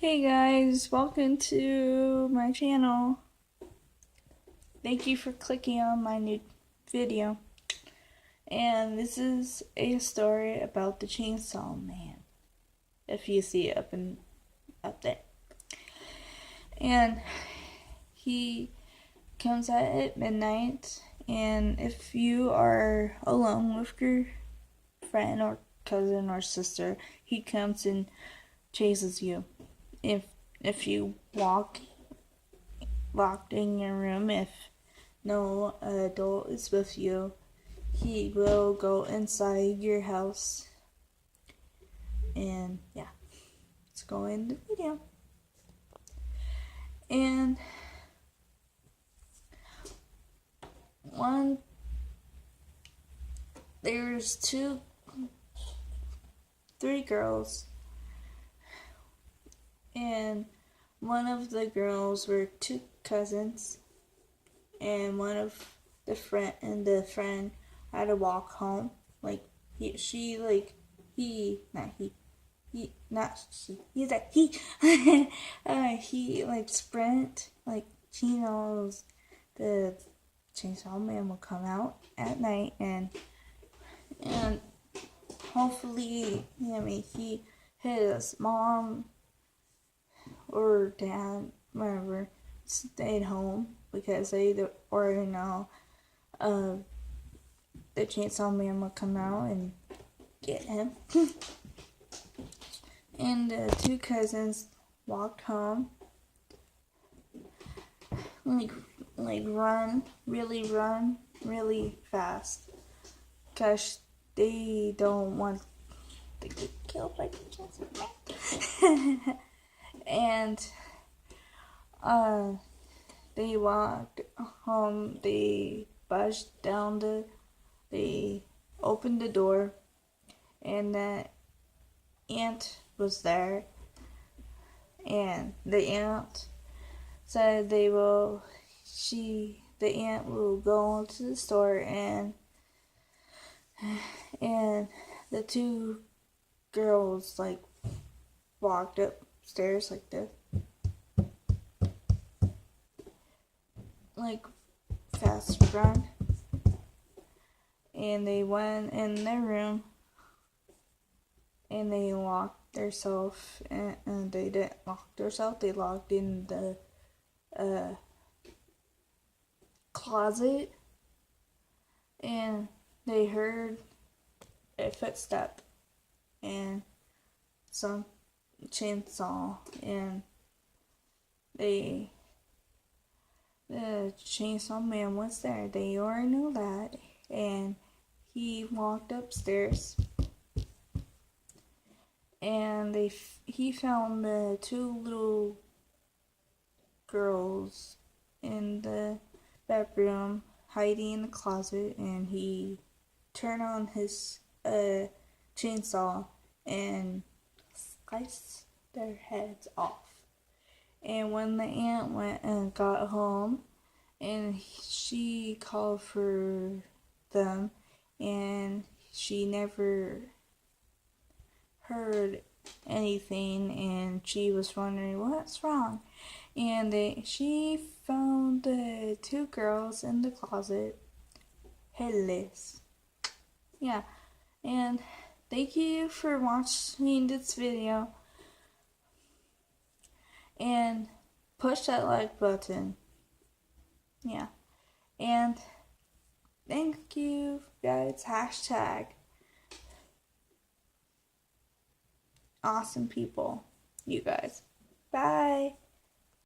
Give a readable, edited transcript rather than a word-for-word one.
Hey guys, welcome to my channel. Thank you for clicking on my new video. And this is a story about the Chainsaw Man. If you see it up there. And he comes out at midnight, and if you are alone with your friend or cousin or sister, he comes and chases you. If you walk locked in your room, if no adult is with you, he will go inside your house. And yeah, let's go in the video. And there's three girls, and one of the girls were two cousins, and the friend had to walk home. He like sprint, like he knows the Chainsaw Man will come out at night, and hopefully, his mom or dad, whatever, stayed home because they already know the Chainsaw Man will come out and get him. And the two cousins walked home, run really fast, because they don't want to get killed by the Chainsaw Man. And they walked home, they opened the door, and the aunt was there, and the aunt said the aunt will go to the store, and the two girls walked upstairs like this, fast run, and they went in their room, and they locked themselves, and they didn't lock themselves, they locked in the closet, and they heard a footstep and some chainsaw, and the Chainsaw Man was there. They already knew that, and he walked upstairs, and he found the two little girls in the bedroom hiding in the closet, and he turned on his chainsaw and sliced their heads off. And when the aunt went and got home, and she called for them, and she never heard anything, and she was wondering what's wrong. And she found the two girls in the closet headless. Yeah, and thank you for watching this video, and push that like button. Yeah, and thank you guys. Hashtag awesome people, you guys. Bye.